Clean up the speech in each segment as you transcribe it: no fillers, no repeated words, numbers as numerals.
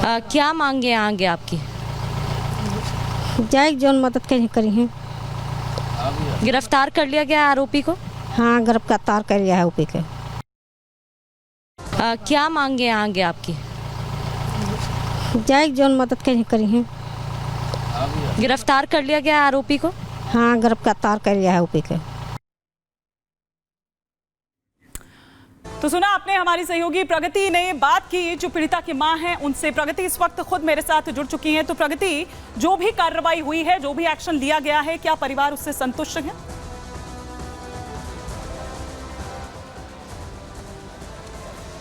क्या मांगे आगे आपकी? जाए जौन मदद करी हैं। गिरफ्तार कर लिया गया आरोपी को? हाँ, गिरफ्तार कर लिया है ओपी के। क्या मांगे आगे आपकी? जाए जौन मदद करी हैं। गिरफ्तार कर लिया गया आरोपी को? हाँ, गिरफ्तार कर लिया है ओपी के। तो सुना आपने हमारी सहयोगी प्रगति ने बात की जो पीड़िता की मां है उनसे। प्रगति इस वक्त खुद मेरे साथ जुड़ चुकी हैं। तो प्रगति, जो भी कार्रवाई हुई है, जो भी एक्शन लिया गया है, क्या परिवार उससे संतुष्ट है?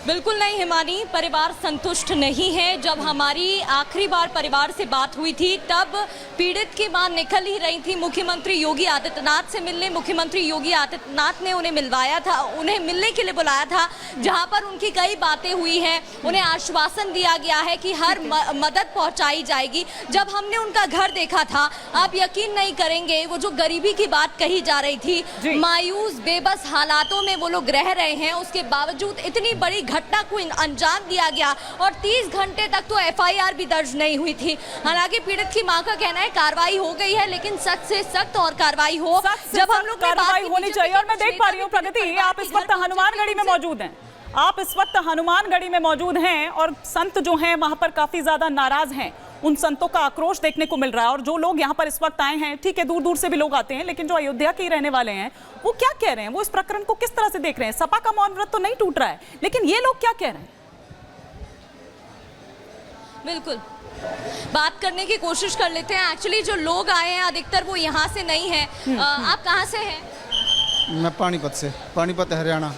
बिल्कुल नहीं हिमानी, परिवार संतुष्ट नहीं है। जब हमारी आखिरी बार परिवार से बात हुई थी तब पीड़ित की मां निकल ही रही थी मुख्यमंत्री योगी आदित्यनाथ से मिलने। मुख्यमंत्री योगी आदित्यनाथ ने उन्हें मिलवाया था, उन्हें मिलने के लिए बुलाया था, जहां पर उनकी कई बातें हुई हैं। उन्हें आश्वासन दिया गया है कि हर मदद पहुंचाई जाएगी। जब हमने उनका घर देखा था, आप यकीन नहीं करेंगे, वो जो गरीबी की बात कही जा रही थी, मायूस बेबस हालातों में वो लोग रह रहे हैं, उसके बावजूद इतनी बड़ी घटना को अंजाम दिया गया और 30 घंटे तक तो एफआईआर भी दर्ज नहीं हुई थी। हालांकि पीड़ित की मां का कहना है कार्रवाई हो गई है, लेकिन सख्त से सख्त और कार्रवाई हो। जब हम लोग कार्रवाई होनी चाहिए। और मैं देख पा रही हूँ प्रगति, आप इस वक्त हनुमानगढ़ी में मौजूद हैं। आप इस वक्त हनुमानगढ़ी में मौजूद हैं और संत जो हैं वहां पर काफी ज्यादा नाराज हैं। उन संतों का आक्रोश देखने को मिल रहा है। और जो लोग यहाँ पर इस वक्त आए हैं, ठीक है, दूर दूर से भी लोग आते हैं, लेकिन जो अयोध्या के ही रहने वाले हैं वो क्या कह रहे हैं, वो इस प्रकरण को किस तरह से देख रहे हैं? सपा का मौन व्रत तो नहीं टूट रहा है, लेकिन ये लोग क्या कह रहे हैं? बिल्कुल बात करने की कोशिश कर लेते हैं। एक्चुअली जो लोग आए हैं अधिकतर वो यहाँ से नहीं है। आप कहाँ से हैं? मैं पानीपत से, पानीपत हरियाणा।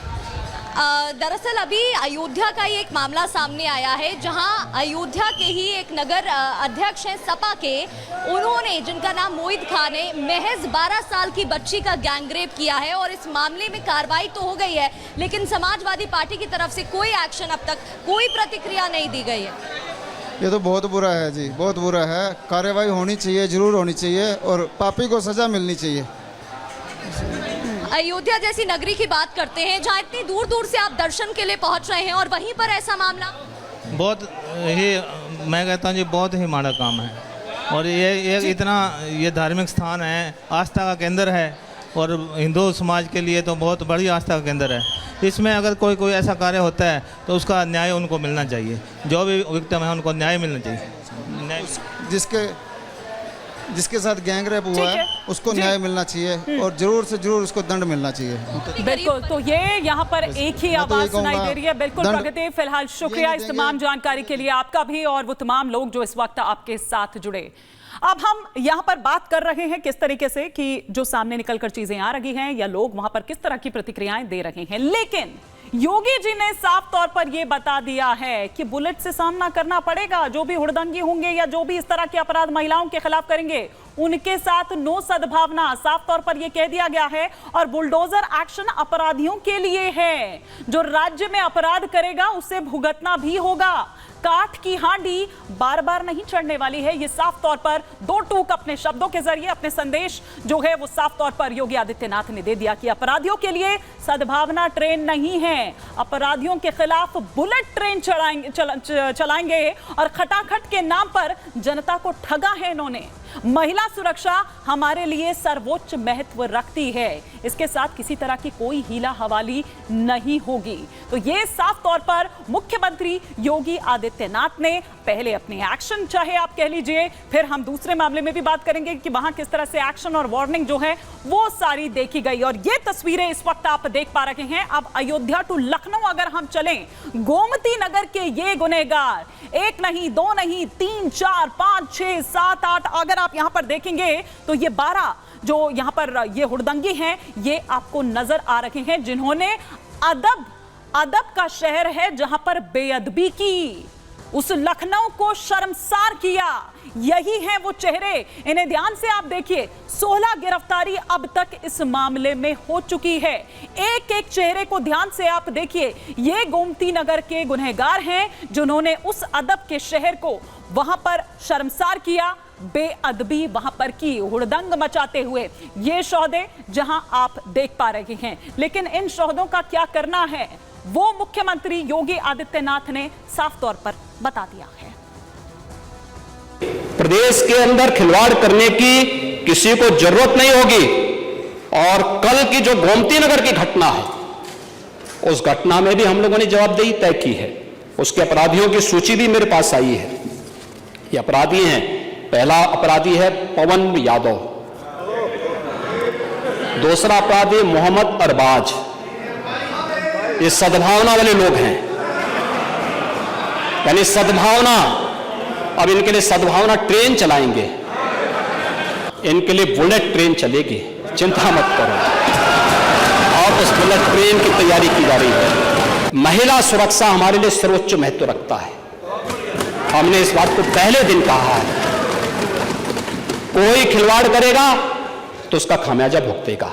दरअसल अभी अयोध्या का ही एक मामला सामने आया है, जहां अयोध्या के ही एक नगर अध्यक्ष हैं सपा के, उन्होंने, जिनका नाम मोहित खान है, महज 12 साल की बच्ची का गैंगरेप किया है। और इस मामले में कार्रवाई तो हो गई है, लेकिन समाजवादी पार्टी की तरफ से कोई एक्शन, अब तक कोई प्रतिक्रिया नहीं दी गई है। ये तो बहुत बुरा है जी, बहुत बुरा है। कार्रवाई होनी चाहिए, जरूर होनी चाहिए, और पापी को सजा मिलनी चाहिए। अयोध्या जैसी नगरी की बात करते हैं, जहाँ इतनी दूर दूर से आप दर्शन के लिए पहुंच रहे हैं, और वहीं पर ऐसा मामला बहुत ही, मैं कहता हूँ जी, बहुत ही माड़ा काम है। और ये इतना, ये धार्मिक स्थान है, आस्था का केंद्र है, और हिंदू समाज के लिए तो बहुत बड़ी आस्था का केंद्र है। इसमें अगर कोई ऐसा कार्य होता है तो उसका न्याय उनको मिलना चाहिए। जो भी विक्टिम है उनको न्याय मिलना चाहिए। जिसके साथ गैंगरेप हुआ है उसको न्याय मिलना चाहिए, और जरूर से जरूर उसको दंड मिलना चाहिए। बिल्कुल, तो ये यहाँ पर एक ही आवाज सुनाई दे रही है। बिल्कुल प्रगति, फिलहाल शुक्रिया इस तमाम जानकारी के लिए, आपका भी और वो तमाम लोग जो इस वक्त आपके साथ जुड़े। अब हम यहाँ पर बात कर रहे हैं किस तरीके से कि जो सामने निकलकर चीजें आ रही हैं, या लोग वहां पर किस तरह की प्रतिक्रियाएं दे रहे हैं, लेकिन योगी जी ने साफ तौर पर यह बता दिया है कि बुलेट से सामना करना पड़ेगा। जो भी हुड़दंगी होंगे या जो भी इस तरह के अपराध महिलाओं के खिलाफ करेंगे, उनके साथ नो सद्भावना, साफ तौर पर यह कह दिया गया है। और बुलडोजर एक्शन अपराधियों के लिए है। जो राज्य में अपराध करेगा उसे भुगतना भी होगा। काठ की हांडी बार बार नहीं चढ़ने वाली है। ये साफ तौर पर दो टूक अपने शब्दों के जरिए, अपने संदेश जो है वो साफ तौर पर योगी आदित्यनाथ ने दे दिया कि अपराधियों के लिए सद्भावना ट्रेन नहीं है, अपराधियों के खिलाफ बुलेट ट्रेन चलाएंगे। और खटाखट के नाम पर जनता को ठगा है इन्होंने। महिला सुरक्षा हमारे लिए सर्वोच्च महत्व रखती है, इसके साथ किसी तरह की कोई हीला हवाली नहीं होगी। तो ये साफ तौर पर मुख्यमंत्री योगी आदित्यनाथ ने पहले अपने एक्शन, चाहे आप कह लीजिए, फिर हम दूसरे मामले में भी बात करेंगे कि वहां किस तरह से एक्शन और वार्निंग जो है वो सारी देखी गई। और ये तस्वीरें इस वक्त आप देख पा रहे हैं। अब अयोध्या टू लखनऊ अगर हम चलें, गोमती नगर के ये गुनहगार, एक नहीं, दो नहीं, 3, 4, 5, 6, 7, 8, अगर आप यहां पर देखेंगे तो ये 12 जो यहां पर ये हुड़दंगी हैं, ये आपको नजर आ रहे हैं, जिन्होंने अदब का शहर है जहां पर बेअदबी की, उस लखनऊ को शर्मसार किया। यही है वो चेहरे। इन्हें ध्यान से आप देखिए, 16 गिरफ्तारी अब तक इस मामले में हो चुकी है। एक एक चेहरे को ध्यान से आप देखिए। ये गोमती नगर के गुनहगार हैं जिन्होंने उस अदब के शहर को वहां पर शर्मसार किया, बेअदबी वहां पर की, हुड़दंग मचाते हुए। ये शोहदे जहां आप देख पा रहे हैं, लेकिन इन शोहदों का क्या करना है वो मुख्यमंत्री योगी आदित्यनाथ ने साफ तौर पर बता दिया है। प्रदेश के अंदर खिलवाड़ करने की किसी को जरूरत नहीं होगी। और कल की जो गोमती नगर की घटना है, उस घटना में भी हम लोगों ने जवाबदेही तय की है। उसके अपराधियों की सूची भी मेरे पास आई है। ये अपराधी हैं, पहला अपराधी है पवन यादव, दूसरा अपराधी मोहम्मद अरबाज। ये सद्भावना वाले लोग हैं, यानी सद्भावना। अब इनके लिए सद्भावना ट्रेन चलाएंगे, इनके लिए बुलेट ट्रेन चलेगी, चिंता मत करो। और उस बुलेट ट्रेन की तैयारी की जा रही है। महिला सुरक्षा हमारे लिए सर्वोच्च महत्व रखता है। हमने इस बात को पहले दिन कहा है, कोई खिलवाड़ करेगा तो उसका खामियाजा भुगतेगा।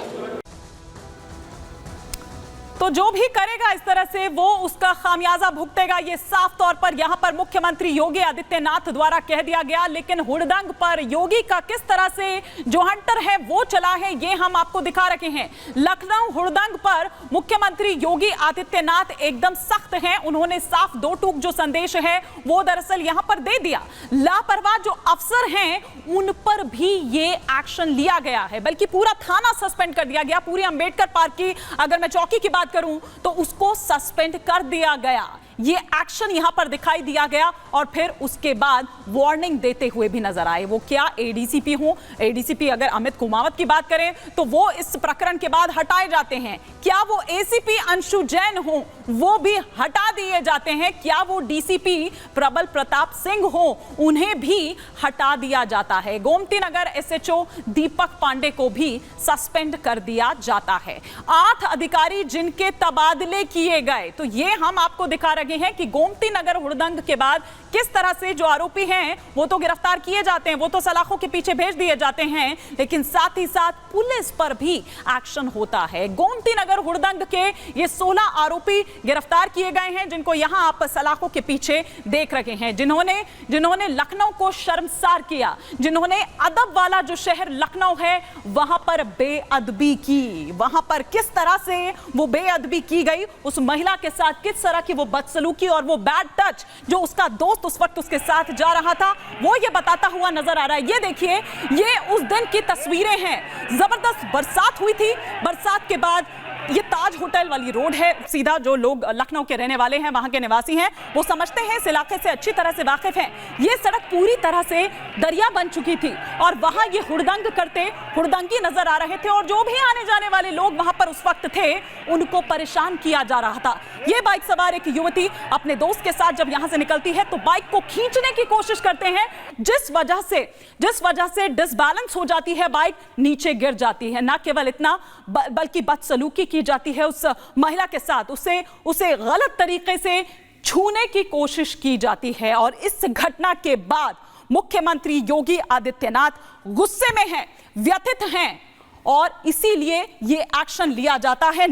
तो जो भी करेगा इस तरह से वो उसका खामियाजा भुगतेगा, ये साफ तौर पर यहां पर मुख्यमंत्री योगी आदित्यनाथ द्वारा कह दिया गया। लेकिन हुड़दंग पर योगी का किस तरह से जो हंटर है वो चला है, ये हम आपको दिखा रखे हैं। लखनऊ हुड़दंग पर मुख्यमंत्री योगी आदित्यनाथ एकदम सख्त हैं। उन्होंने साफ दो टूक जो संदेश है वो दरअसल यहां पर दे दिया। लापरवाह जो अफसर हैं उन पर भी ये एक्शन लिया गया है, बल्कि पूरा थाना सस्पेंड कर दिया गया। पूरी अंबेडकर पार्क की अगर मैं चौकी की बात करूं तो उसको सस्पेंड कर दिया गया। ये एक्शन यहां पर दिखाई दिया गया और फिर उसके बाद वार्निंग देते हुए भी नजर आए। वो क्या एडीसीपी हो, एडीसीपी अगर अमित कुमावत की बात करें तो वो इस प्रकरण के बाद हटाए जाते हैं। क्या वो एसीपी अंशु जैन हो, वो भी हटा दिए जाते हैं। क्या वो डीसीपी प्रबल प्रताप सिंह हो, उन्हें भी हटा दिया जाता है। गोमती नगर एसएचओ दीपक पांडे को भी सस्पेंड कर दिया जाता है। 8 अधिकारी जिनके तबादले किए गए, तो ये हम आपको दिखा रहे हैं कि गोमती नगर हुड़दंग के बाद किस तरह से जो आरोपी हैं वो तो गिरफ्तार किए जाते हैं, वो तो सलाखों के पीछे भेज दिए जाते हैं, लेकिन साथ ही साथ पुलिस पर भी एक्शन होता है। गोमती नगर हुड़दंग के ये 16 आरोपी गिरफ्तार किए गए हैं, जिनको यहां आप सलाखों के पीछे देख रहे हैं, जिन्होंने लखनऊ को शर्मसार किया, जिन्होंने अदब वाला जो शहर लखनऊ है वहां पर बेअदबी की। वहां पर किस तरह से वो बेअदबी की गई, उस महिला के साथ किस तरह की वो बदसलूकी और वो बैड टच जो उसका दोस्त उस वक्त उसके साथ जा रहा था, वो ये बताता हुआ नजर आ रहा है। ये देखिए, ये उस दिन की तस्वीरें हैं। जबरदस्त बरसात हुई थी। बरसात के बाद ये ताज होटल वाली रोड है, सीधा जो लोग लखनऊ के रहने वाले हैं, वहां के निवासी हैं, वो समझते हैं, इस इलाके से अच्छी तरह से वाकिफ हैं। ये सड़क पूरी तरह से दरिया बन चुकी थी और वहां ये हुड़दंग करते हुड़दंगी नजर आ रहे थे और जो भी आने जाने वाले लोग वहां पर उस वक्त थे उनको परेशान किया जा रहा था। ये बाइक सवार एक युवती अपने दोस्त के साथ जब यहां से निकलती है तो बाइक को खींचने की कोशिश करते हैं, जिस वजह से डिसबैलेंस हो जाती है, बाइक नीचे गिर जाती है। न केवल इतना बल्कि बदसलूकी की जाती है उस महिला के साथ, उसे गलत तरीके से छूने की कोशिश की जाती है। और इस घटना के बाद मुख्यमंत्री योगी आदित्यनाथ गुस्से में हैं, व्यथित हैं और इसीलिए ये एक्शन लिया जाता है।